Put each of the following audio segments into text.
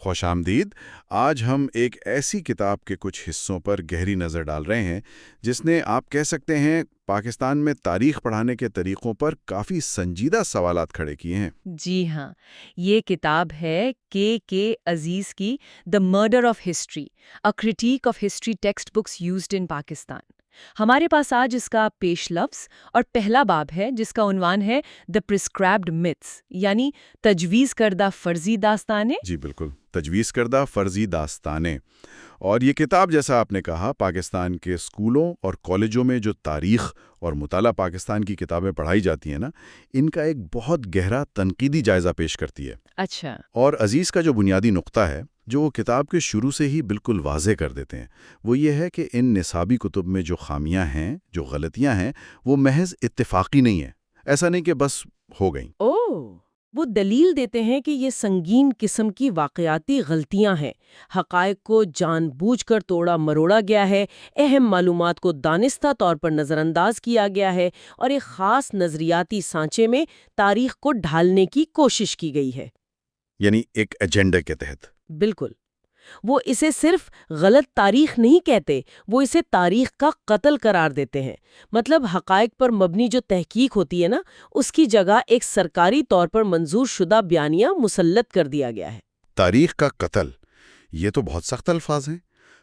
خوش آمدید۔ آج ہم ایک ایسی کتاب کے کچھ حصوں پر گہری نظر ڈال رہے ہیں جس نے آپ کہہ سکتے ہیں پاکستان میں تاریخ پڑھانے کے طریقوں پر کافی سنجیدہ سوالات کھڑے کیے ہیں۔ جی ہاں، یہ کتاب ہے کے عزیز کی the murder of history, a critique of history textbooks used in Pakistan. ہمارے پاس آج اس کا پیش لفظ اور پہلا باب ہے جس کا عنوان ہے دا پرسکرائبڈ متھس، یعنی تجویز کردہ فرضی داستانیں۔ جی بالکل، تجویز کردہ فرضی داستانیں۔ اور یہ کتاب، جیسا آپ نے کہا، پاکستان کے اسکولوں اور کالجوں میں جو تاریخ اور مطالعہ پاکستان کی کتابیں پڑھائی جاتی ہیں نا، ان کا ایک بہت گہرا تنقیدی جائزہ پیش کرتی ہے۔ اچھا۔ اور عزیز کا جو بنیادی نقطہ ہے، جو وہ کتاب کے شروع سے ہی بالکل واضح کر دیتے ہیں، وہ یہ ہے کہ ان نصابی کتب میں جو خامیاں ہیں، جو غلطیاں ہیں، وہ محض اتفاقی نہیں ہیں۔ ایسا نہیں کہ بس ہو گئیں۔ وہ دلیل دیتے ہیں کہ یہ سنگین قسم کی واقعاتی غلطیاں ہیں، حقائق کو جان بوجھ کر توڑا مروڑا گیا ہے، اہم معلومات کو دانستہ طور پر نظر انداز کیا گیا ہے اور ایک خاص نظریاتی سانچے میں تاریخ کو ڈھالنے کی کوشش کی گئی ہے۔ یعنی ایک ایجنڈے کے تحت۔ بالکل۔ وہ اسے صرف غلط تاریخ نہیں کہتے، وہ اسے تاریخ کا قتل قرار دیتے ہیں۔ مطلب حقائق پر مبنی جو تحقیق ہوتی ہے نا، اس کی جگہ ایک سرکاری طور پر منظور شدہ بیانیہ مسلط کر دیا گیا ہے۔ تاریخ کا قتل، یہ تو بہت سخت الفاظ ہیں۔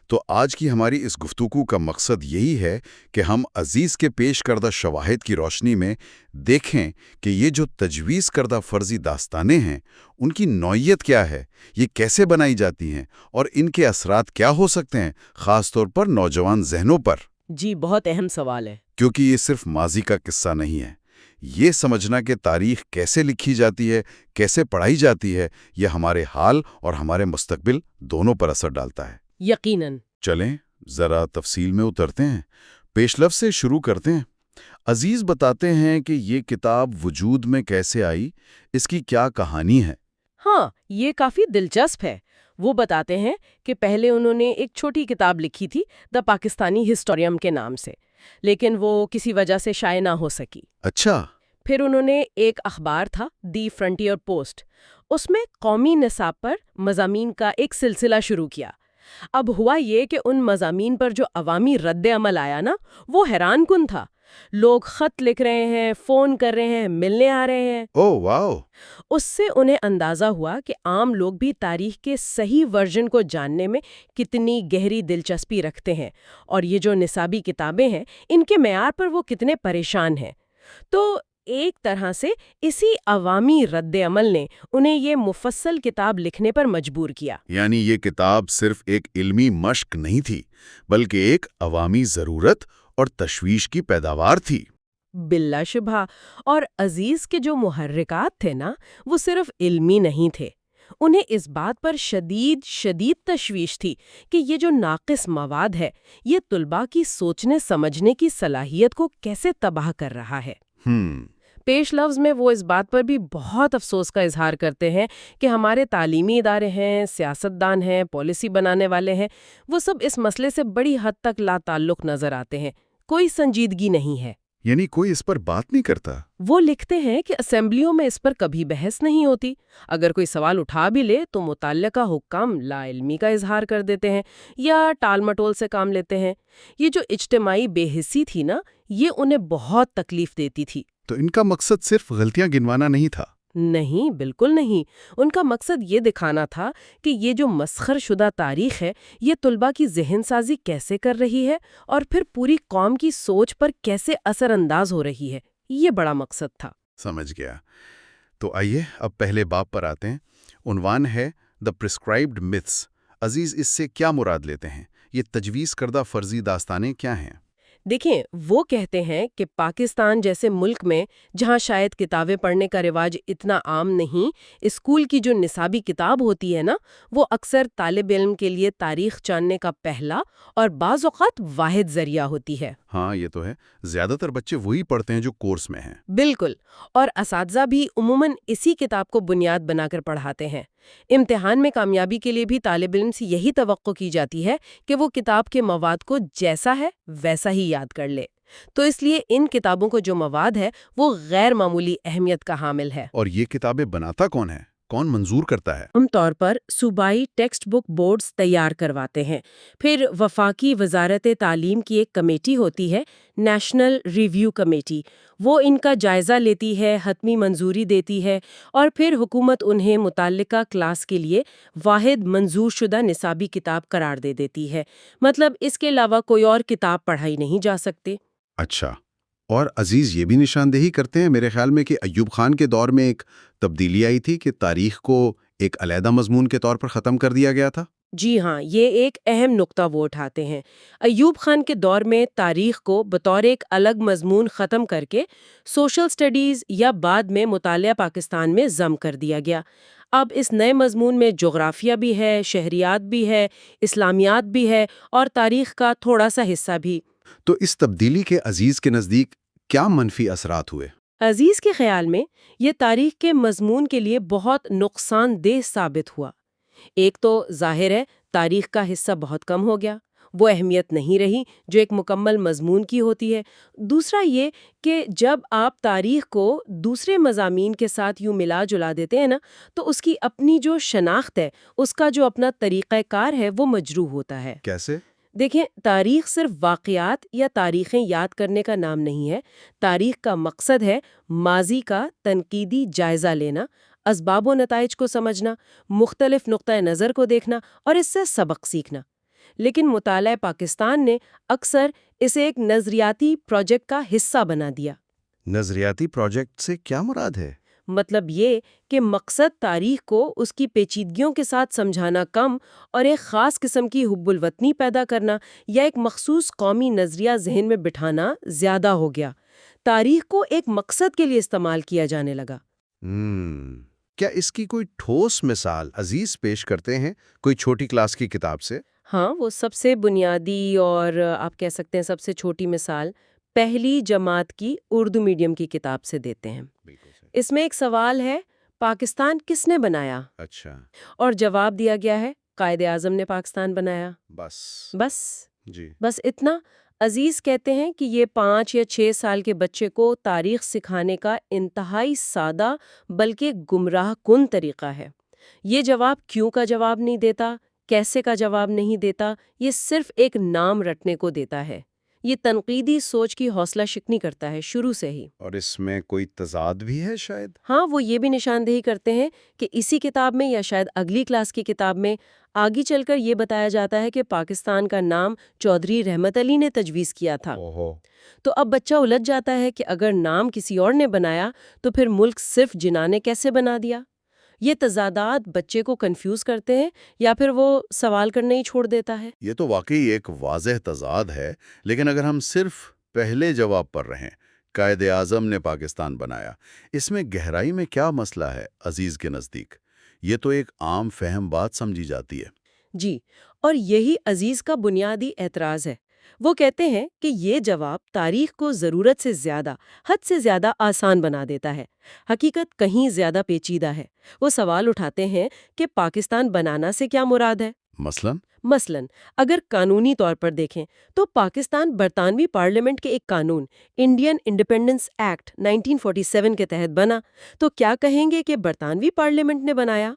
تو آج کی ہماری اس گفتگو کا مقصد یہی ہے کہ ہم عزیز کے پیش کردہ شواہد کی روشنی میں دیکھیں کہ یہ جو تجویز کردہ فرضی داستانیں ہیں، ان کی نوعیت کیا ہے، یہ کیسے بنائی جاتی ہیں، اور ان کے اثرات کیا ہو سکتے ہیں، خاص طور پر نوجوان ذہنوں پر۔ جی، بہت اہم سوال ہے۔ کیونکہ یہ صرف ماضی کا قصہ نہیں ہے۔ یہ سمجھنا کہ تاریخ کیسے لکھی جاتی ہے، کیسے پڑھائی جاتی ہے، یہ ہمارے حال اور ہمارے مستقبل دونوں پر اثر ڈالتا ہے۔ یقیناً۔ چلیں ذرا تفصیل میں اترتے ہیں، پیش لفظ سے شروع کرتے ہیں۔ عزیز بتاتے ہیں کہ یہ کتاب وجود میں کیسے آئی، اس کی کیا کہانی ہے۔ ہاں، یہ کافی دلچسپ ہے۔ وہ بتاتے ہیں کہ پہلے انہوں نے ایک چھوٹی کتاب لکھی تھی دا پاکستانی ہسٹوریم کے نام سے، لیکن وہ کسی وجہ سے شائع نہ ہو سکی۔ اچھا۔ پھر انہوں نے ایک اخبار تھا دی فرنٹیئر پوسٹ، اس میں قومی نصاب پر مضامین کا ایک سلسلہ شروع کیا۔ اب ہوا یہ کہ ان مضامین پر جو عوامی رد عمل آیا نا، وہ حیران کن تھا۔ لوگ خط لکھ رہے ہیں، فون کر رہے ہیں، ملنے آ رہے ہیں۔ اوہ واو! اس سے انہیں اندازہ ہوا کہ عام لوگ بھی تاریخ کے صحیح ورژن کو جاننے میں کتنی گہری دلچسپی رکھتے ہیں، اور یہ جو نصابی کتابیں ہیں، ان کے معیار پر وہ کتنے پریشان ہیں۔ تو ایک طرح سے اسی عوامی رد عمل نے انہیں یہ مفصل کتاب لکھنے پر مجبور کیا۔ یعنی یہ کتاب صرف ایک علمی مشق نہیں تھی، بلکہ ایک عوامی ضرورت اور تشویش کی پیداوار تھی۔ بلا شبہ۔ اور عزیز کے جو محرکات تھے نا، وہ صرف علمی نہیں تھے۔ انہیں اس بات پر شدید تشویش تھی کہ یہ جو ناقص مواد ہے، یہ طلباء کی سوچنے سمجھنے کی صلاحیت کو کیسے تباہ کر رہا ہے۔ پیش لفظ میں وہ اس بات پر بھی بہت افسوس کا اظہار کرتے ہیں کہ ہمارے تعلیمی ادارے ہیں، سیاستدان ہیں، پالیسی بنانے والے ہیں، وہ سب اس مسئلے سے بڑی حد تک لا تعلق نظر آتے ہیں۔ کوئی سنجیدگی نہیں ہے۔ یعنی کوئی اس پر بات نہیں کرتا۔ وہ لکھتے ہیں کہ اسمبلیوں میں اس پر کبھی بحث نہیں ہوتی۔ اگر کوئی سوال اٹھا بھی لے تو متعلقہ حکام لا علمی کا اظہار کر دیتے ہیں یا ٹال مٹول سے کام لیتے ہیں۔ یہ جو اجتماعی بے حسی تھی نا، یہ انہیں بہت تکلیف دیتی تھی۔ تو ان کا مقصد صرف غلطیاں گنوانا نہیں تھا؟ نہیں، بالکل نہیں۔ ان کا مقصد یہ دکھانا تھا کہ یہ جو مسخر شدہ تاریخ ہے، یہ طلباء کی ذہن سازی کیسے کر رہی ہے اور پھر پوری قوم کی سوچ پر کیسے اثر انداز ہو رہی ہے۔ یہ بڑا مقصد تھا۔ سمجھ گیا۔ تو آئیے اب پہلے باب پر آتے ہیں۔ عنوان ہے دا پرسکرائبڈ متھس۔ عزیز اس سے کیا مراد لیتے ہیں؟ یہ تجویز کردہ فرضی داستانیں کیا ہیں؟ دیکھیں، وہ کہتے ہیں کہ پاکستان جیسے ملک میں جہاں شاید کتابیں پڑھنے کا رواج اتنا عام نہیں، اسکول کی جو نصابی کتاب ہوتی ہے نا، وہ اکثر طالب علم کے لیے تاریخ جاننے کا پہلا اور بعض اوقات واحد ذریعہ ہوتی ہے۔ ہاں یہ تو ہے، زیادہ تر بچے وہی پڑھتے ہیں جو کورس میں ہیں۔ بالکل، اور اساتذہ بھی عموماً اسی کتاب کو بنیاد بنا کر پڑھاتے ہیں۔ امتحان میں کامیابی کے لیے بھی طالب علم سے یہی توقع کی جاتی ہے کہ وہ کتاب کے مواد کو جیسا ہے ویسا ہی یاد کر لے۔ تو اس لیے ان کتابوں کو جو مواد ہے وہ غیر معمولی اہمیت کا حامل ہے۔ اور یہ کتابیں بناتا کون ہے؟ کون منظور کرتا ہے؟ عام طور پر صوبائی ٹیکسٹ بک بورڈز تیار کرواتے ہیں، پھر وفاقی وزارت تعلیم کی ایک کمیٹی ہوتی ہے، نیشنل ریویو کمیٹی، وہ ان کا جائزہ لیتی ہے، حتمی منظوری دیتی ہے، اور پھر حکومت انہیں متعلقہ کلاس کے لیے واحد منظور شدہ نصابی کتاب قرار دے دیتی ہے، مطلب اس کے علاوہ کوئی اور کتاب پڑھائی نہیں جا سکتی۔ اچھا، اور عزیز یہ بھی نشاندہی کرتے ہیں میرے خیال میں کہ ایوب خان کے دور میں ایک تبدیلی آئی تھی کہ تاریخ کو ایک علیحدہ مضمون کے طور پر ختم کر دیا گیا تھا۔ جی ہاں، یہ ایک اہم نقطہ وہ اٹھاتے ہیں۔ ایوب خان کے دور میں تاریخ کو بطور ایک الگ مضمون ختم کر کے سوشل سٹڈیز یا بعد میں مطالعہ پاکستان میں ضم کر دیا گیا۔ اب اس نئے مضمون میں جغرافیہ بھی ہے، شہریات بھی ہے، اسلامیات بھی ہے، اور تاریخ کا تھوڑا سا حصہ بھی۔ تو اس تبدیلی کے عزیز کے نزدیک کیا منفی اثرات ہوئے؟ عزیز کے خیال میں یہ تاریخ کے مضمون کے لیے بہت نقصان دہ ثابت ہوا۔ ایک تو ظاہر ہے تاریخ کا حصہ بہت کم ہو گیا، وہ اہمیت نہیں رہی جو ایک مکمل مضمون کی ہوتی ہے۔ دوسرا یہ کہ جب آپ تاریخ کو دوسرے مضامین کے ساتھ یوں ملا جلا دیتے ہیں نا، تو اس کی اپنی جو شناخت ہے، اس کا جو اپنا طریقہ کار ہے، وہ مجروح ہوتا ہے۔ کیسے؟ دیکھیں، تاریخ صرف واقعات یا تاریخیں یاد کرنے کا نام نہیں ہے۔ تاریخ کا مقصد ہے ماضی کا تنقیدی جائزہ لینا، اسباب و نتائج کو سمجھنا، مختلف نقطۂ نظر کو دیکھنا اور اس سے سبق سیکھنا۔ لیکن مطالعہ پاکستان نے اکثر اسے ایک نظریاتی پروجیکٹ کا حصہ بنا دیا۔ نظریاتی پروجیکٹ سے کیا مراد ہے؟ مطلب یہ کہ مقصد تاریخ کو اس کی پیچیدگیوں کے ساتھ سمجھانا کم اور ایک خاص قسم کی حب الوطنی پیدا کرنا یا ایک مخصوص قومی نظریہ ذہن میں بٹھانا زیادہ ہو گیا۔ تاریخ کو ایک مقصد کے لیے استعمال کیا جانے لگا۔ کیا اس کی کوئی ٹھوس مثال عزیز پیش کرتے ہیں کوئی چھوٹی کلاس کی کتاب سے؟ ہاں، وہ سب سے بنیادی اور آپ کہہ سکتے ہیں سب سے چھوٹی مثال پہلی جماعت کی اردو میڈیم کی کتاب سے دیتے ہیں۔ اس میں ایک سوال ہے، پاکستان کس نے بنایا؟ اچھا، اور جواب دیا گیا ہے، قائد اعظم نے پاکستان بنایا۔ بس جی، بس اتنا۔ عزیز کہتے ہیں کہ یہ 5 یا 6 سال کے بچے کو تاریخ سکھانے کا انتہائی سادہ بلکہ گمراہ کن طریقہ ہے۔ یہ جواب کیوں کا جواب نہیں دیتا، کیسے کا جواب نہیں دیتا، یہ صرف ایک نام رٹنے کو دیتا ہے۔ یہ تنقیدی سوچ کی حوصلہ شکنی کرتا ہے شروع سے ہی۔ اور اس میں کوئی تضاد بھی ہے شاید؟ ہاں، وہ یہ بھی نشاندہی کرتے ہیں کہ اسی کتاب میں یا شاید اگلی کلاس کی کتاب میں آگے چل کر یہ بتایا جاتا ہے کہ پاکستان کا نام چودھری رحمت علی نے تجویز کیا تھا۔ تو اب بچہ الجھ جاتا ہے کہ اگر نام کسی اور نے بنایا تو پھر ملک صرف جناح نے کیسے بنا دیا؟ یہ تضادات بچے کو کنفیوز کرتے ہیں یا پھر وہ سوال کرنے ہی چھوڑ دیتا ہے؟ یہ تو واقعی ایک واضح تضاد ہے، لیکن اگر ہم صرف پہلے جواب پر رہیں، قائد اعظم نے پاکستان بنایا، اس میں گہرائی میں کیا مسئلہ ہے عزیز کے نزدیک؟ یہ تو ایک عام فہم بات سمجھی جاتی ہے۔ جی، اور یہی عزیز کا بنیادی اعتراض ہے۔ وہ کہتے ہیں کہ یہ جواب تاریخ کو ضرورت سے زیادہ، حد سے زیادہ آسان بنا دیتا ہے۔ حقیقت کہیں زیادہ پیچیدہ ہے۔ وہ سوال اٹھاتے ہیں کہ پاکستان بنانا سے کیا مراد ہے؟ مثلاً اگر قانونی طور پر دیکھیں تو پاکستان برطانوی پارلیمنٹ کے ایک قانون انڈین انڈیپینڈنس ایکٹ 1947 کے تحت بنا، تو کیا کہیں گے کہ برطانوی پارلیمنٹ نے بنایا؟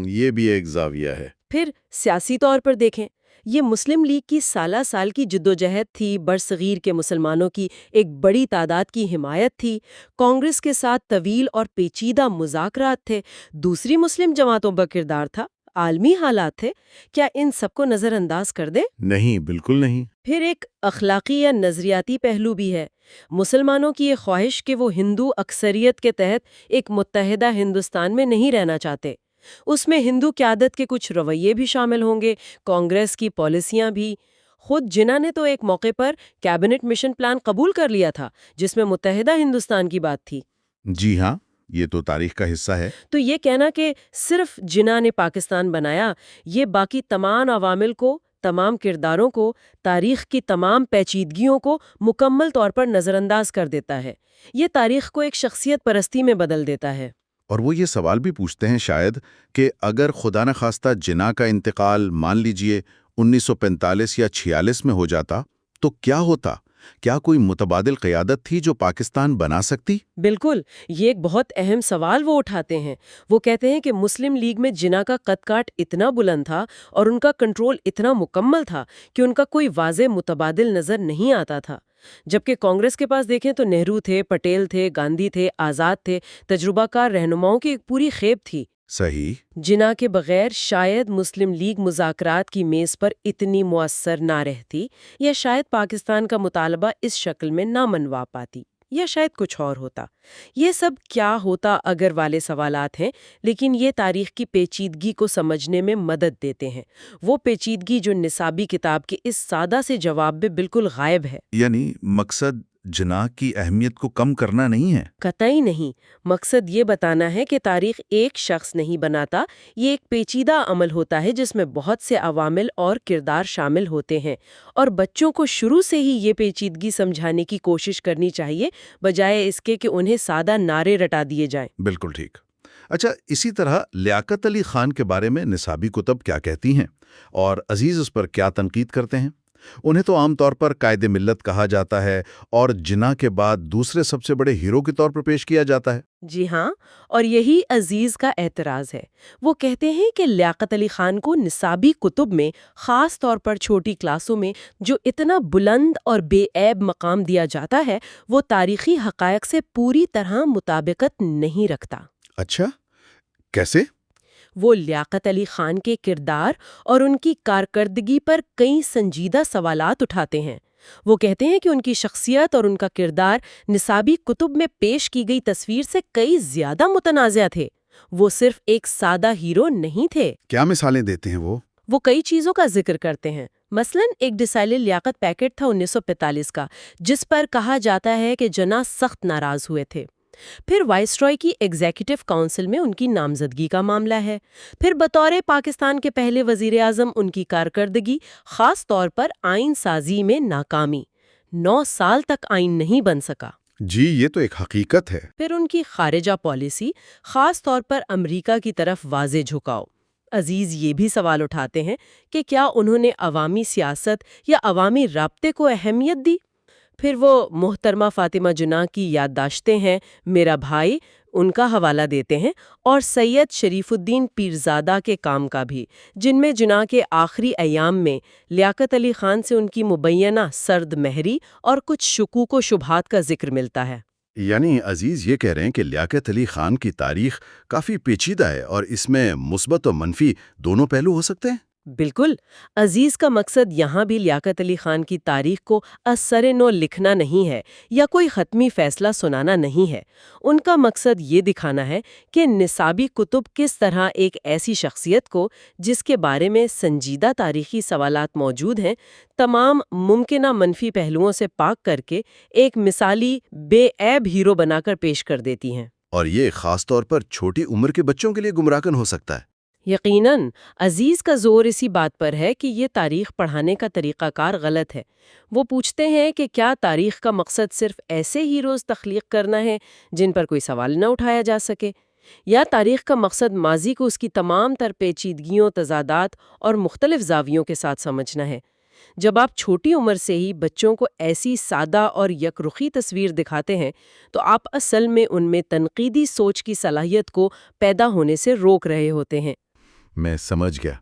یہ بھی ایک زاویہ ہے۔ پھر سیاسی طور پر دیکھیں، یہ مسلم لیگ کی سالہ سال کی جدوجہد تھی، برصغیر کے مسلمانوں کی ایک بڑی تعداد کی حمایت تھی، کانگریس کے ساتھ طویل اور پیچیدہ مذاکرات تھے، دوسری مسلم جماعتوں کا کردار تھا، عالمی حالات تھے۔ کیا ان سب کو نظر انداز کر دیں؟ نہیں، بالکل نہیں۔ پھر ایک اخلاقی یا نظریاتی پہلو بھی ہے۔ مسلمانوں کی یہ خواہش کہ وہ ہندو اکثریت کے تحت ایک متحدہ ہندوستان میں نہیں رہنا چاہتے، اس میں ہندو قیادت کے کچھ رویے بھی شامل ہوں گے، کانگریس کی پالیسیاں بھی۔ خود جناح نے تو ایک موقع پر کیبنٹ مشن پلان قبول کر لیا تھا جس میں متحدہ ہندوستان کی بات تھی۔ جی ہاں، یہ تو تاریخ کا حصہ ہے۔ تو یہ کہنا کہ صرف جناح نے پاکستان بنایا، یہ باقی تمام عوامل کو، تمام کرداروں کو، تاریخ کی تمام پیچیدگیوں کو مکمل طور پر نظر انداز کر دیتا ہے۔ یہ تاریخ کو ایک شخصیت پرستی میں بدل دیتا ہے۔ اور وہ یہ سوال بھی پوچھتے ہیں شاید کہ اگر خدا نخواستہ جناح کا انتقال مان لیجئے 1945 یا 46 میں ہو جاتا تو کیا ہوتا؟ کیا کوئی متبادل قیادت تھی جو پاکستان بنا سکتی؟ بالکل، یہ ایک بہت اہم سوال وہ اٹھاتے ہیں۔ وہ کہتے ہیں کہ مسلم لیگ میں جناح کا قد کاٹ اتنا بلند تھا اور ان کا کنٹرول اتنا مکمل تھا کہ ان کا کوئی واضح متبادل نظر نہیں آتا تھا۔ جبکہ کانگریس کے پاس دیکھیں تو نہرو تھے، پٹیل تھے، گاندھی تھے، آزاد تھے، تجربہ کار رہنماؤں کی ایک پوری خیب تھی۔ صحیح۔ جناح کے بغیر شاید مسلم لیگ مذاکرات کی میز پر اتنی مؤثر نہ رہتی، یا شاید پاکستان کا مطالبہ اس شکل میں نہ منوا پاتی، یا شاید کچھ اور ہوتا۔ یہ سب کیا ہوتا اگر والے سوالات ہیں، لیکن یہ تاریخ کی پیچیدگی کو سمجھنے میں مدد دیتے ہیں، وہ پیچیدگی جو نصابی کتاب کے اس سادہ سے جواب میں بالکل غائب ہے۔ یعنی مقصد جناح کی اہمیت کو کم کرنا نہیں ہے؟ قطعی نہیں، مقصد یہ بتانا ہے کہ تاریخ ایک شخص نہیں بناتا، یہ ایک پیچیدہ عمل ہوتا ہے جس میں بہت سے عوامل اور کردار شامل ہوتے ہیں، اور بچوں کو شروع سے ہی یہ پیچیدگی سمجھانے کی کوشش کرنی چاہیے، بجائے اس کے کہ انہیں سادہ نعرے رٹا دیے جائیں۔ بالکل ٹھیک۔ اچھا، اسی طرح لیاقت علی خان کے بارے میں نصابی کتب کیا کہتی ہیں اور عزیز اس پر کیا تنقید کرتے ہیں؟ انہیں تو عام طور پر قائد ملت کہا جاتا ہے اور جناح کے بعد دوسرے سب سے بڑے ہیرو کے طور پر پیش کیا جاتا ہے۔ جی ہاں، اور یہی عزیز کا اعتراض ہے۔ وہ کہتے ہیں کہ لیاقت علی خان کو نصابی کتب میں، خاص طور پر چھوٹی کلاسوں میں، جو اتنا بلند اور بے عیب مقام دیا جاتا ہے، وہ تاریخی حقائق سے پوری طرح مطابقت نہیں رکھتا۔ اچھا، کیسے؟ وہ لیاقت علی خان کے کردار اور ان کی کارکردگی پر کئی سنجیدہ سوالات اٹھاتے ہیں۔ وہ کہتے ہیں کہ ان کی شخصیت اور ان کا کردار نصابی کتب میں پیش کی گئی تصویر سے کئی زیادہ متنازع تھے۔ وہ صرف ایک سادہ ہیرو نہیں تھے۔ کیا مثالیں دیتے ہیں وہ؟ وہ کئی چیزوں کا ذکر کرتے ہیں۔ مثلاً ایک ڈیسائل لیاقت پیکٹ تھا 1945 کا، جس پر کہا جاتا ہے کہ جناح سخت ناراض ہوئے تھے۔ پھر وائسرائے کی ایگزیکٹو کونسل میں ان کی نامزدگی کا معاملہ ہے۔ پھر بطور پاکستان کے پہلے وزیر اعظم ان کی کارکردگی، خاص طور پر آئین سازی میں ناکامی۔ 9 سال تک آئین نہیں بن سکا۔ جی، یہ تو ایک حقیقت ہے۔ پھر ان کی خارجہ پالیسی، خاص طور پر امریکہ کی طرف واضح جھکاؤ۔ عزیز یہ بھی سوال اٹھاتے ہیں کہ کیا انہوں نے عوامی سیاست یا عوامی رابطے کو اہمیت دی؟ پھر وہ محترمہ فاطمہ جناح کی یادداشتیں ہیں میرا بھائی، ان کا حوالہ دیتے ہیں، اور سید شریف الدین پیرزادہ کے کام کا بھی، جن میں جناح کے آخری ایام میں لیاقت علی خان سے ان کی مبینہ سرد مہری اور کچھ شکوک و شبہات کا ذکر ملتا ہے۔ یعنی عزیز یہ کہہ رہے ہیں کہ لیاقت علی خان کی تاریخ کافی پیچیدہ ہے اور اس میں مثبت و منفی دونوں پہلو ہو سکتے ہیں؟ بالکل، عزیز کا مقصد یہاں بھی لیاقت علی خان کی تاریخ کو از سر نو لکھنا نہیں ہے یا کوئی حتمی فیصلہ سنانا نہیں ہے۔ ان کا مقصد یہ دکھانا ہے کہ نصابی کتب کس طرح ایک ایسی شخصیت کو، جس کے بارے میں سنجیدہ تاریخی سوالات موجود ہیں، تمام ممکنہ منفی پہلوؤں سے پاک کر کے ایک مثالی بے عیب ہیرو بنا کر پیش کر دیتی ہیں۔ اور یہ خاص طور پر چھوٹی عمر کے بچوں کے لیے گمراہ کن ہو سکتا ہے۔ یقیناً، عزیز کا زور اسی بات پر ہے کہ یہ تاریخ پڑھانے کا طریقہ کار غلط ہے۔ وہ پوچھتے ہیں کہ کیا تاریخ کا مقصد صرف ایسے ہیروز تخلیق کرنا ہے جن پر کوئی سوال نہ اٹھایا جا سکے، یا تاریخ کا مقصد ماضی کو اس کی تمام تر پیچیدگیوں، تضادات اور مختلف زاویوں کے ساتھ سمجھنا ہے۔ جب آپ چھوٹی عمر سے ہی بچوں کو ایسی سادہ اور یک رخی تصویر دکھاتے ہیں تو آپ اصل میں ان میں تنقیدی سوچ کی صلاحیت کو پیدا ہونے سے روک رہے ہوتے ہیں۔ میں سمجھ گیا۔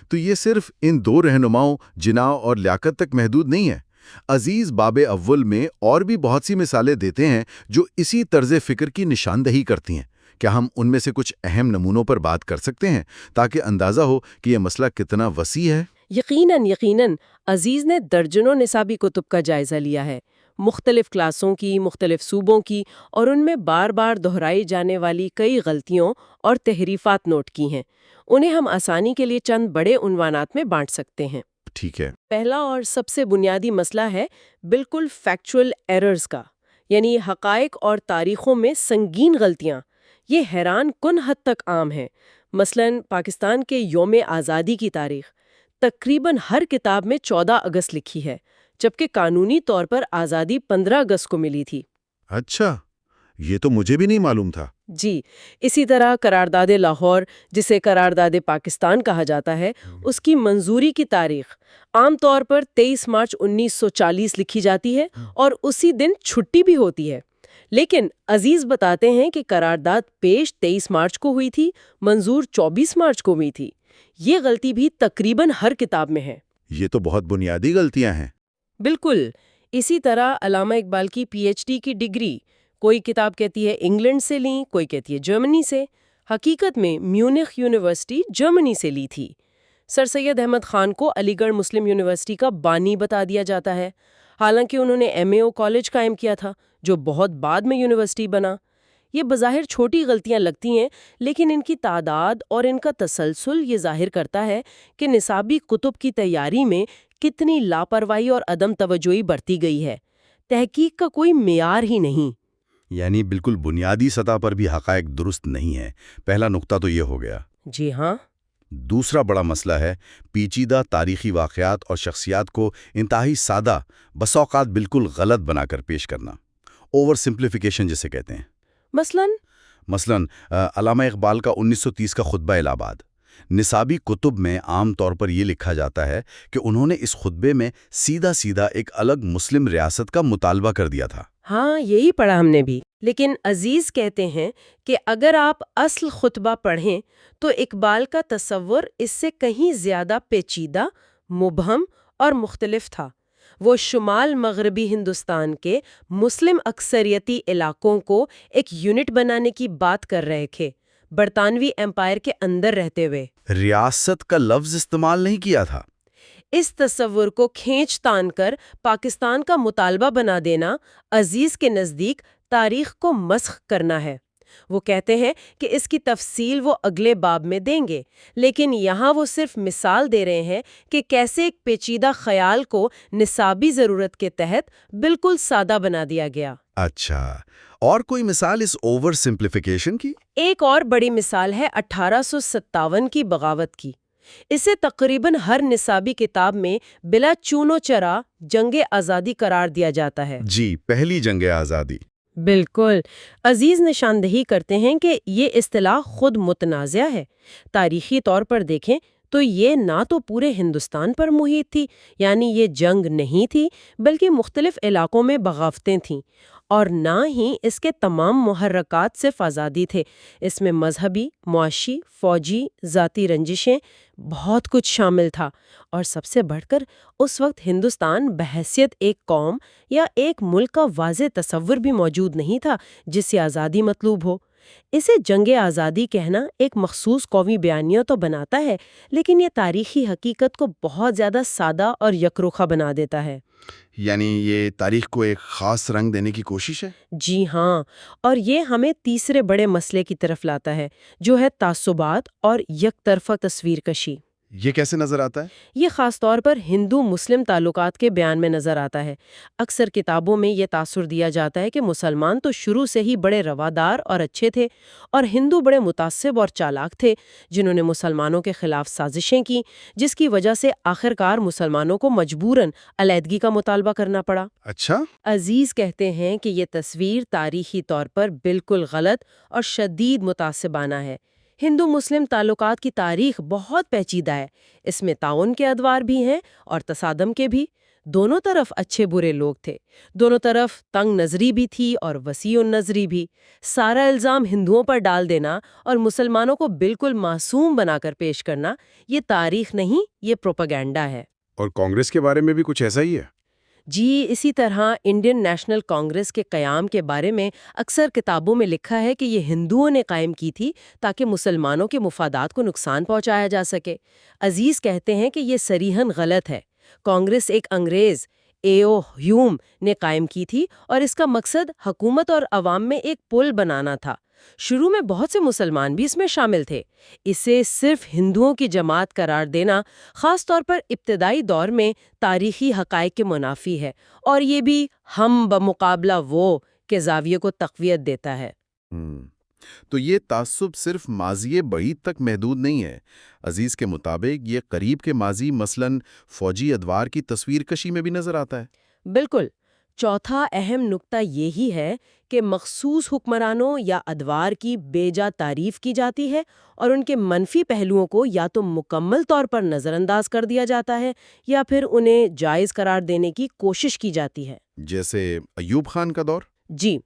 تو یہ صرف ان دو رہنماؤں جناح اور لیاقت تک محدود نہیں ہے۔ عزیز باب اول میں اور بھی بہت سی مثالیں دیتے ہیں جو اسی طرز فکر کی نشاندہی کرتی ہیں۔ کیا ہم ان میں سے کچھ اہم نمونوں پر بات کر سکتے ہیں تاکہ اندازہ ہو کہ یہ مسئلہ کتنا وسیع ہے؟ یقیناً عزیز نے درجنوں نصابی کتب کا جائزہ لیا ہے، مختلف کلاسوں کی، مختلف صوبوں کی، اور ان میں بار بار دہرائی جانے والی کئی غلطیوں اور تحریفات نوٹ کی ہیں۔ انہیں ہم آسانی کے لیے چند بڑے عنوانات میں بانٹ سکتے ہیں۔ ٹھیک ہے۔ پہلا اور سب سے بنیادی مسئلہ ہے بالکل فیکچول ایررز کا، یعنی حقائق اور تاریخوں میں سنگین غلطیاں۔ یہ حیران کن حد تک عام ہے۔ مثلاً پاکستان کے یوم آزادی کی تاریخ تقریباً ہر کتاب میں 14 اگست لکھی ہے، جبکہ قانونی طور پر آزادی 15 اگست کو ملی تھی۔ اچھا، یہ تو مجھے بھی نہیں معلوم تھا۔ جی، اسی طرح قرارداد لاہور، جسے قرارداد پاکستان کہا جاتا ہے، اس کی منظوری کی تاریخ عام طور پر 23 مارچ 1940 لکھی جاتی ہے اور اسی دن چھٹی بھی ہوتی ہے۔ لیکن عزیز بتاتے ہیں کہ قرارداد پیش 23 مارچ کو ہوئی تھی، منظور 24 مارچ کو ہوئی تھی۔ یہ غلطی بھی تقریباً ہر کتاب میں ہے۔ یہ تو بہت بنیادی غلطیاں ہیں۔ بالکل۔ اسی طرح علامہ اقبال کی پی ایچ ڈی کی ڈگری، کوئی کتاب کہتی ہے انگلینڈ سے لیں، کوئی کہتی ہے جرمنی سے۔ حقیقت میں میونخ یونیورسٹی جرمنی سے لی تھی۔ سر سید احمد خان کو علی گڑھ مسلم یونیورسٹی کا بانی بتا دیا جاتا ہے، حالانکہ انہوں نے ایم اے او کالج قائم کیا تھا جو بہت بعد میں یونیورسٹی بنا۔ یہ بظاہر چھوٹی غلطیاں لگتی ہیں، لیکن ان کی تعداد اور ان کا تسلسل یہ ظاہر کرتا ہے کہ نصابی کتب کی تیاری میں کتنی لاپرواہی اور عدم توجہی برتی گئی ہے۔ تحقیق کا کوئی معیار ہی نہیں۔ یعنی بالکل بنیادی سطح پر بھی حقائق درست نہیں ہے۔ پہلا نقطہ تو یہ ہو گیا۔ جی ہاں۔ دوسرا بڑا مسئلہ ہے پیچیدہ تاریخی واقعات اور شخصیات کو انتہائی سادہ، بس اوقات بالکل غلط بنا کر پیش کرنا، اوور سمپلیفیکیشن جسے کہتے ہیں۔ مثلاً علامہ اقبال کا 1930 کا خطبہ الہ آباد، نصابی کتب میں عام طور پر یہ لکھا جاتا ہے کہ انہوں نے اس خطبے میں سیدھا سیدھا ایک الگ مسلم ریاست کا مطالبہ کر دیا تھا۔ ہاں، یہی پڑھا ہم نے بھی۔ لیکن عزیز کہتے ہیں کہ اگر آپ اصل خطبہ پڑھیں تو اقبال کا تصور اس سے کہیں زیادہ پیچیدہ، مبہم اور مختلف تھا۔ وہ شمال مغربی ہندوستان کے مسلم اکثریتی علاقوں کو ایک یونٹ بنانے کی بات کر رہے تھے، برطانوی امپائر کے اندر رہتے ہوئے۔ ریاست کا لفظ استعمال نہیں کیا تھا۔ اس تصور کو کھینچ تان کر پاکستان کا مطالبہ بنا دینا عزیز کے نزدیک تاریخ کو مسخ کرنا ہے۔ وہ کہتے ہیں کہ اس کی تفصیل وہ اگلے باب میں دیں گے، لیکن یہاں وہ صرف مثال دے رہے ہیں کہ کیسے ایک پیچیدہ خیال کو نصابی ضرورت کے تحت بالکل سادہ بنا دیا گیا۔ اچھا، اور کوئی مثال اس اوور سمپلیفیکیشن کی؟ ایک اور بڑی مثال ہے 1857 کی بغاوت کی۔ اسے تقریباً ہر نصابی کتاب میں بلا چون و چرا جنگ آزادی قرار دیا جاتا ہے۔ جی، پہلی جنگ آزادی۔ بالکل۔ عزیز نشاندہی کرتے ہیں کہ یہ اصطلاح خود متنازع ہے۔ تاریخی طور پر دیکھیں تو یہ نہ تو پورے ہندوستان پر محیط تھی، یعنی یہ جنگ نہیں تھی، بلکہ مختلف علاقوں میں بغاوتیں تھیں، اور نہ ہی اس کے تمام محرکات صرف آزادی تھے۔ اس میں مذہبی، معاشی، فوجی، ذاتی رنجشیں، بہت کچھ شامل تھا۔ اور سب سے بڑھ کر اس وقت ہندوستان بحیثیت ایک قوم یا ایک ملک کا واضح تصور بھی موجود نہیں تھا جس سے آزادی مطلوب ہو۔ اسے جنگ آزادی کہنا ایک مخصوص قومی بیانیہ تو بناتا ہے، لیکن یہ تاریخی حقیقت کو بہت زیادہ سادہ اور یکروخا بنا دیتا ہے۔ یعنی یہ تاریخ کو ایک خاص رنگ دینے کی کوشش ہے؟ جی ہاں، اور یہ ہمیں تیسرے بڑے مسئلے کی طرف لاتا ہے، جو ہے تعصبات اور یک طرفہ تصویر کشی۔ یہ کیسے نظر آتا ہے؟ یہ خاص طور پر ہندو مسلم تعلقات کے بیان میں نظر آتا ہے۔ اکثر کتابوں میں یہ تاثر دیا جاتا ہے کہ مسلمان تو شروع سے ہی بڑے روادار اور اچھے تھے، اور ہندو بڑے متعصب اور چالاک تھے جنہوں نے مسلمانوں کے خلاف سازشیں کی، جس کی وجہ سے آخرکار مسلمانوں کو مجبوراً علیحدگی کا مطالبہ کرنا پڑا۔ اچھا؟ عزیز کہتے ہیں کہ یہ تصویر تاریخی طور پر بالکل غلط اور شدید متعصبانہ ہے۔ ہندو مسلم تعلقات کی تاریخ بہت پیچیدہ ہے، اس میں تعاون کے ادوار بھی ہیں اور تصادم کے بھی۔ دونوں طرف اچھے برے لوگ تھے، دونوں طرف تنگ نظری بھی تھی اور وسیع النظری بھی۔ سارا الزام ہندوؤں پر ڈال دینا اور مسلمانوں کو بالکل معصوم بنا کر پیش کرنا، یہ تاریخ نہیں، یہ پروپیگنڈا ہے۔ اور کانگریس کے بارے میں بھی کچھ ایسا ہی ہے؟ جی، اسی طرح انڈین نیشنل کانگریس کے قیام کے بارے میں اکثر کتابوں میں لکھا ہے کہ یہ ہندوؤں نے قائم کی تھی تاکہ مسلمانوں کے مفادات کو نقصان پہنچایا جا سکے۔ عزیز کہتے ہیں کہ یہ صریحاً غلط ہے۔ کانگریس ایک انگریز اے.او. ہیوم نے قائم کی تھی اور اس کا مقصد حکومت اور عوام میں ایک پل بنانا تھا۔ شروع میں بہت سے مسلمان بھی اس میں شامل تھے۔ اسے صرف ہندوؤں کی جماعت قرار دینا خاص طور پر ابتدائی دور میں تاریخی حقائق کے منافی ہے، اور یہ بھی ہم بمقابلہ وہ کے زاویے کو تقویت دیتا ہے۔ تو یہ تعصب صرف ماضی بعید تک محدود نہیں ہے۔ عزیز کے مطابق یہ قریب کے ماضی مثلاً فوجی ادوار کی تصویر کشی میں بھی نظر آتا ہے۔ بالکل۔ چوتھا اہم نقطہ یہی ہے کہ مخصوص حکمرانوں یا ادوار کی بے جا تعریف کی جاتی ہے اور ان کے منفی پہلوؤں کو یا تو مکمل طور پر نظر انداز کر دیا جاتا ہے یا پھر انہیں جائز قرار دینے کی کوشش کی جاتی ہے۔ جیسے ایوب خان کا دور؟ جی،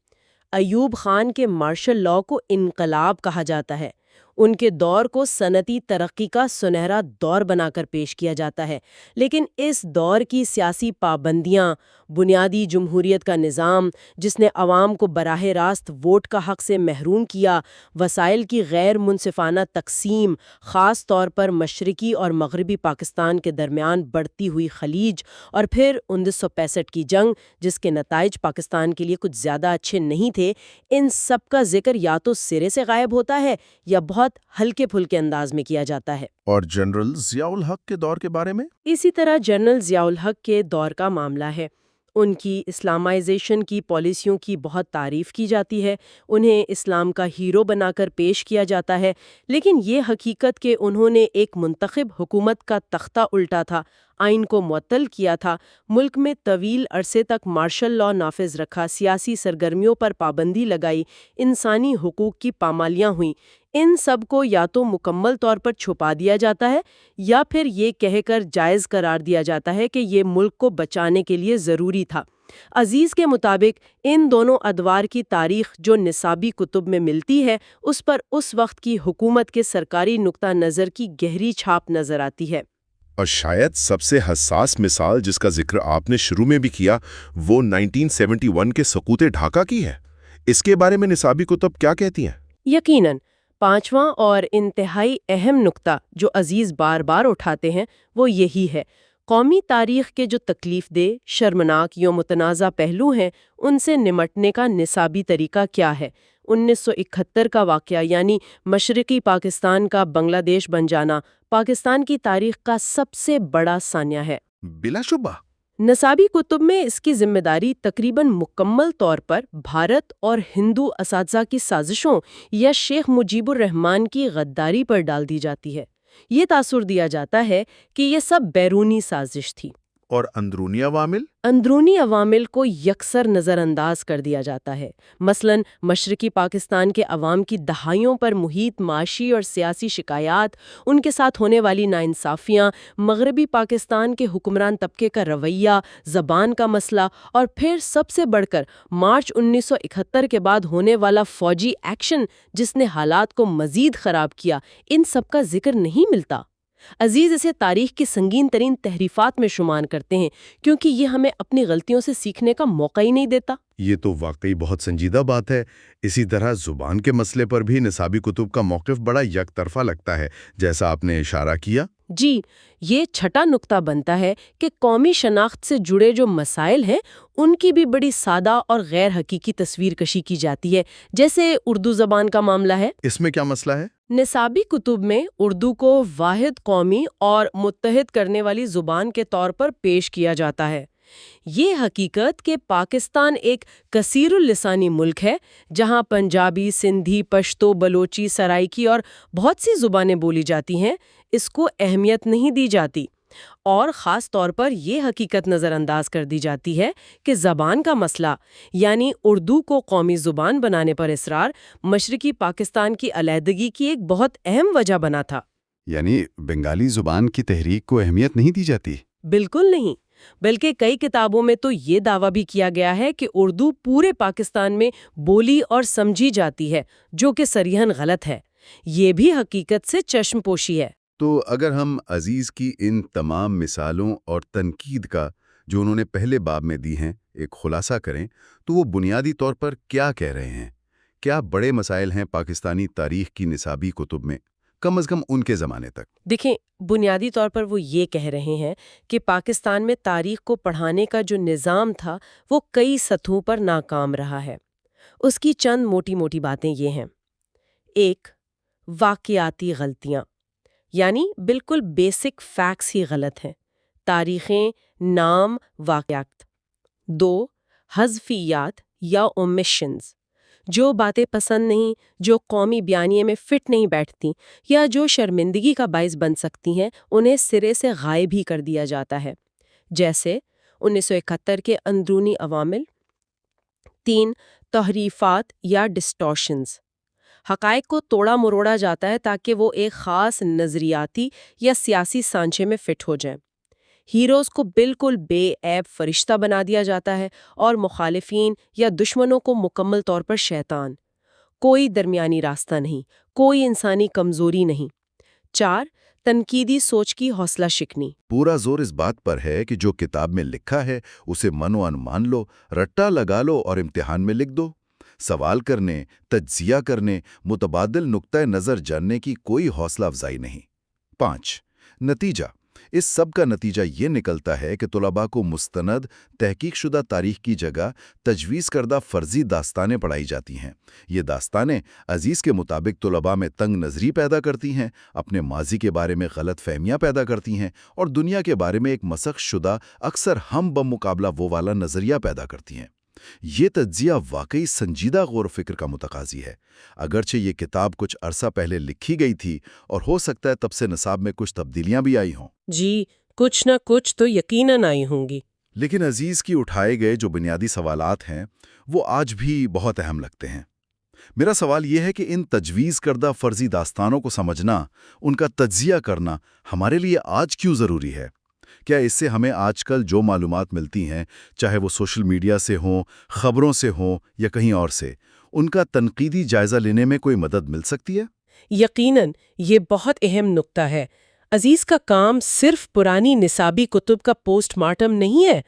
ایوب خان کے مارشل لاء کو انقلاب کہا جاتا ہے۔ ان کے دور کو صنعتی ترقی کا سنہرا دور بنا کر پیش کیا جاتا ہے، لیکن اس دور کی سیاسی پابندیاں، بنیادی جمہوریت کا نظام جس نے عوام کو براہ راست ووٹ کا حق سے محروم کیا، وسائل کی غیر منصفانہ تقسیم، خاص طور پر مشرقی اور مغربی پاکستان کے درمیان بڑھتی ہوئی خلیج، اور پھر 1965 کی جنگ جس کے نتائج پاکستان کے لیے کچھ زیادہ اچھے نہیں تھے، ان سب کا ذکر یا تو سرے سے غائب ہوتا ہے یا بہت ہلکے پھلکے انداز میں کیا جاتا ہے۔ اور جنرل ضیاء الحق کے دور کے بارے میں؟ اسی طرح جنرل ضیاء الحق کے دور کا معاملہ ہے۔ ان کی اسلامائزیشن کی پالیسیوں کی بہت تعریف کی جاتی ہے، انہیں اسلام کا ہیرو بنا کر پیش کیا جاتا ہے، لیکن یہ حقیقت کہ انہوں نے ایک منتخب حکومت کا تختہ الٹا تھا، آئین کو معطل کیا تھا، ملک میں طویل عرصے تک مارشل لاء نافذ رکھا، سیاسی سرگرمیوں پر پابندی لگائی، انسانی حقوق کی پامالیاں ہوئیں، ان سب کو یا تو مکمل طور پر چھپا دیا جاتا ہے یا پھر یہ کہہ کر جائز قرار دیا جاتا ہے کہ یہ ملک کو بچانے کے لیے ضروری تھا۔ عزیز کے مطابق ان دونوں ادوار کی تاریخ جو نصابی کتب میں ملتی ہے، اس پر اس وقت کی حکومت کے سرکاری نقطہ نظر کی گہری چھاپ نظر آتی ہے۔ اور شاید سب سے حساس مثال جس کا ذکر آپ نے شروع میں بھی کیا، وہ 1971 کے سقوط ڈھاکہ کی ہے۔ اس کے بارے میں نصابی کتب کیا کہتی ہیں؟ یقیناً پانچواں اور انتہائی اہم نقطہ جو عزیز بار بار اٹھاتے ہیں وہ یہی ہے، قومی تاریخ کے جو تکلیف دہ، شرمناک یا متنازع پہلو ہیں ان سے نمٹنے کا نصابی طریقہ کیا ہے۔ 1971 کا واقعہ یعنی مشرقی پاکستان کا بنگلہ دیش بن جانا پاکستان کی تاریخ کا سب سے بڑا سانیہ ہے۔ بلا شبہ نصابی کتب میں اس کی ذمہ داری تقریباً مکمل طور پر بھارت اور ہندو اساتذہ کی سازشوں یا شیخ مجیب الرحمان کی غداری پر ڈال دی جاتی ہے۔ یہ تاثر دیا جاتا ہے کہ یہ سب بیرونی سازش تھی۔ اور اندرونی عوامل؟ اندرونی عوامل کو یکسر نظر انداز کر دیا جاتا ہے۔ مثلاً مشرقی پاکستان کے عوام کی دہائیوں پر محیط معاشی اور سیاسی شکایات، ان کے ساتھ ہونے والی ناانصافیاں، مغربی پاکستان کے حکمران طبقے کا رویہ، زبان کا مسئلہ، اور پھر سب سے بڑھ کر مارچ 1971 کے بعد ہونے والا فوجی ایکشن جس نے حالات کو مزید خراب کیا، ان سب کا ذکر نہیں ملتا۔ عزیز اسے تاریخ کی سنگین ترین تحریفات میں شمار کرتے ہیں کیونکہ یہ ہمیں اپنی غلطیوں سے سیکھنے کا موقع ہی نہیں دیتا۔ یہ تو واقعی بہت سنجیدہ بات ہے۔ اسی طرح زبان کے مسئلے پر بھی نصابی کتب کا موقف بڑا یک طرفہ لگتا ہے، جیسا آپ نے اشارہ کیا۔ جی، یہ چھٹا نقطہ بنتا ہے کہ قومی شناخت سے جڑے جو مسائل ہیں ان کی بھی بڑی سادہ اور غیر حقیقی تصویر کشی کی جاتی ہے، جیسے اردو زبان کا معاملہ ہے۔ اس میں کیا مسئلہ ہے؟ نصابی کتب میں اردو کو واحد قومی اور متحد کرنے والی زبان کے طور پر پیش کیا جاتا ہے۔ یہ حقیقت کہ پاکستان ایک کثیر اللسانی ملک ہے جہاں پنجابی، سندھی، پشتو، بلوچی، سرائیکی اور بہت سی زبانیں بولی جاتی ہیں، اس کو اہمیت نہیں دی جاتی، اور خاص طور پر یہ حقیقت نظر انداز کر دی جاتی ہے کہ زبان کا مسئلہ یعنی اردو کو قومی زبان بنانے پر اصرار مشرقی پاکستان کی علیحدگی کی ایک بہت اہم وجہ بنا تھا۔ یعنی بنگالی زبان کی تحریک کو اہمیت نہیں دی جاتی؟ بالکل نہیں، بلکہ کئی کتابوں میں تو یہ دعویٰ بھی کیا گیا ہے کہ اردو پورے پاکستان میں بولی اور سمجھی جاتی ہے، جو کہ صریحاً غلط ہے۔ یہ بھی حقیقت سے چشم پوشی ہے۔ تو اگر ہم عزیز کی ان تمام مثالوں اور تنقید کا جو انہوں نے پہلے باب میں دی ہیں ایک خلاصہ کریں تو وہ بنیادی طور پر کیا کہہ رہے ہیں؟ کیا بڑے مسائل ہیں پاکستانی تاریخ کی نصابی کتب میں، کم از کم ان کے زمانے تک؟ دیکھیں، بنیادی طور پر وہ یہ کہہ رہے ہیں کہ پاکستان میں تاریخ کو پڑھانے کا جو نظام تھا وہ کئی سطحوں پر ناکام رہا ہے۔ اس کی چند موٹی موٹی باتیں یہ ہیں۔ ایک، واقعاتی غلطیاں، یعنی بالکل بیسک فیکٹس ہی غلط ہیں، تاریخیں، نام، واقعات۔ دو، حذفیات یا اومیشنز، جو باتیں پسند نہیں، جو قومی بیانیے میں فٹ نہیں بیٹھتی یا جو شرمندگی کا باعث بن سکتی ہیں، انہیں سرے سے غائب ہی کر دیا جاتا ہے۔ جیسے 1971 کے اندرونی عوامل۔ 3 تحریفات یا ڈسٹورشنز، حقائق کو توڑا مروڑا جاتا ہے تاکہ وہ ایک خاص نظریاتی یا سیاسی سانچے میں فٹ ہو جائیں۔ ہیروز کو بالکل بے عیب فرشتہ بنا دیا جاتا ہے اور مخالفین یا دشمنوں کو مکمل طور پر شیطان۔ کوئی درمیانی راستہ نہیں، کوئی انسانی کمزوری نہیں۔ 4 تنقیدی سوچ کی حوصلہ شکنی، پورا زور اس بات پر ہے کہ جو کتاب میں لکھا ہے اسے منوان مان لو، رٹا لگا لو اور امتحان میں لکھ دو۔ سوال کرنے، تجزیہ کرنے، متبادل نقطۂ نظر جاننے کی کوئی حوصلہ افزائی نہیں۔ 5 نتیجہ، اس سب کا نتیجہ یہ نکلتا ہے کہ طلباء کو مستند، تحقیق شدہ تاریخ کی جگہ تجویز کردہ فرضی داستانیں پڑھائی جاتی ہیں۔ یہ داستانیں عزیز کے مطابق طلباء میں تنگ نظری پیدا کرتی ہیں، اپنے ماضی کے بارے میں غلط فہمیاں پیدا کرتی ہیں اور دنیا کے بارے میں ایک مسخ شدہ، اکثر ہم بمقابلہ وہ والا نظریہ پیدا کرتی ہیں۔ یہ تجزیہ واقعی سنجیدہ غور و فکر کا متقاضی ہے۔ اگرچہ یہ کتاب کچھ عرصہ پہلے لکھی گئی تھی اور ہو سکتا ہے تب سے نصاب میں کچھ تبدیلیاں بھی آئی ہوں، جی کچھ نہ کچھ تو یقیناً آئی ہوں گی، لیکن عزیز کی اٹھائے گئے جو بنیادی سوالات ہیں وہ آج بھی بہت اہم لگتے ہیں۔ میرا سوال یہ ہے کہ ان تجویز کردہ فرضی داستانوں کو سمجھنا، ان کا تجزیہ کرنا ہمارے لیے آج کیوں ضروری ہے؟ کیا اس سے ہمیں آج کل جو معلومات ملتی ہیں، چاہے وہ سوشل میڈیا سے ہوں، خبروں سے ہوں یا کہیں اور سے، ان کا تنقیدی جائزہ لینے میں کوئی مدد مل سکتی ہے؟ یقیناً یہ بہت اہم نکتہ ہے۔ عزیز کا کام صرف پرانی نصابی کتب کا پوسٹ مارٹم نہیں ہے،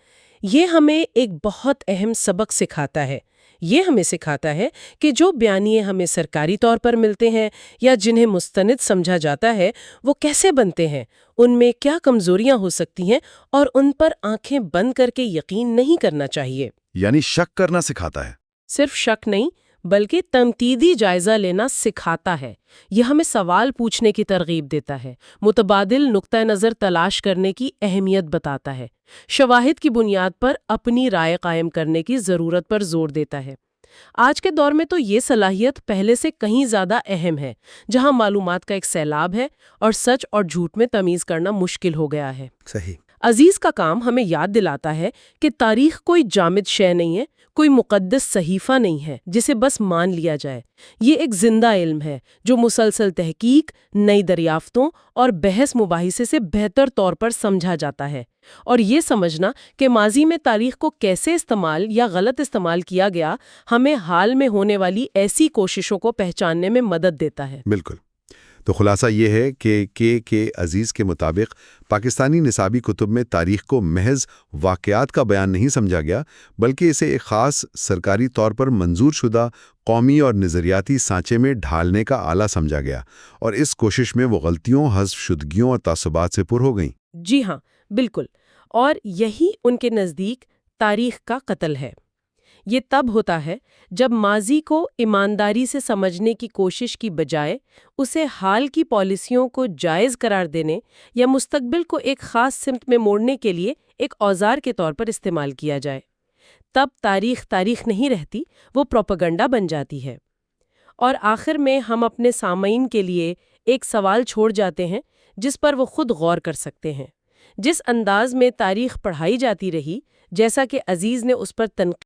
یہ ہمیں ایک بہت اہم سبق سکھاتا ہے۔ یہ ہمیں سکھاتا ہے کہ جو بیانیے ہمیں سرکاری طور پر ملتے ہیں یا جنہیں مستند سمجھا جاتا ہے وہ کیسے بنتے ہیں، ان میں کیا کمزوریاں ہو سکتی ہیں اور ان پر آنکھیں بند کر کے یقین نہیں کرنا چاہیے۔ یعنی شک کرنا سکھاتا ہے۔ صرف شک نہیں بلکہ تنقیدی جائزہ لینا سکھاتا ہے۔ یہ ہمیں سوال پوچھنے کی ترغیب دیتا ہے، متبادل نقطۂ نظر تلاش کرنے کی اہمیت بتاتا ہے، شواہد کی بنیاد پر اپنی رائے قائم کرنے کی ضرورت پر زور دیتا ہے۔ آج کے دور میں تو یہ صلاحیت پہلے سے کہیں زیادہ اہم ہے، جہاں معلومات کا ایک سیلاب ہے اور سچ اور جھوٹ میں تمیز کرنا مشکل ہو گیا ہے۔ صحیح۔ عزیز کا کام ہمیں یاد دلاتا ہے کہ تاریخ کوئی جامد شے نہیں ہے، کوئی مقدس صحیفہ نہیں ہے جسے بس مان لیا جائے۔ یہ ایک زندہ علم ہے جو مسلسل تحقیق، نئی دریافتوں اور بحث مباحثے سے بہتر طور پر سمجھا جاتا ہے۔ اور یہ سمجھنا کہ ماضی میں تاریخ کو کیسے استعمال یا غلط استعمال کیا گیا، ہمیں حال میں ہونے والی ایسی کوششوں کو پہچاننے میں مدد دیتا ہے۔ بالکل۔ تو خلاصہ یہ ہے کہ عزیز کے مطابق پاکستانی نصابی کتب میں تاریخ کو محض واقعات کا بیان نہیں سمجھا گیا، بلکہ اسے ایک خاص سرکاری طور پر منظور شدہ قومی اور نظریاتی سانچے میں ڈھالنے کا آلہ سمجھا گیا، اور اس کوشش میں وہ غلطیوں، حذف شدگیوں اور تعصبات سے پر ہو گئیں۔ جی ہاں، بالکل، اور یہی ان کے نزدیک تاریخ کا قتل ہے۔ یہ تب ہوتا ہے جب ماضی کو ایمانداری سے سمجھنے کی کوشش کی بجائے اسے حال کی پالیسیوں کو جائز قرار دینے یا مستقبل کو ایک خاص سمت میں موڑنے کے لیے ایک اوزار کے طور پر استعمال کیا جائے۔ تب تاریخ نہیں رہتی، وہ پروپیگنڈا بن جاتی ہے۔ اور آخر میں ہم اپنے سامعین کے لیے ایک سوال چھوڑ جاتے ہیں جس پر وہ خود غور کر سکتے ہیں۔ جس انداز میں تاریخ پڑھائی جاتی رہی، جیسا کہ عزیز نے اس پر تنقید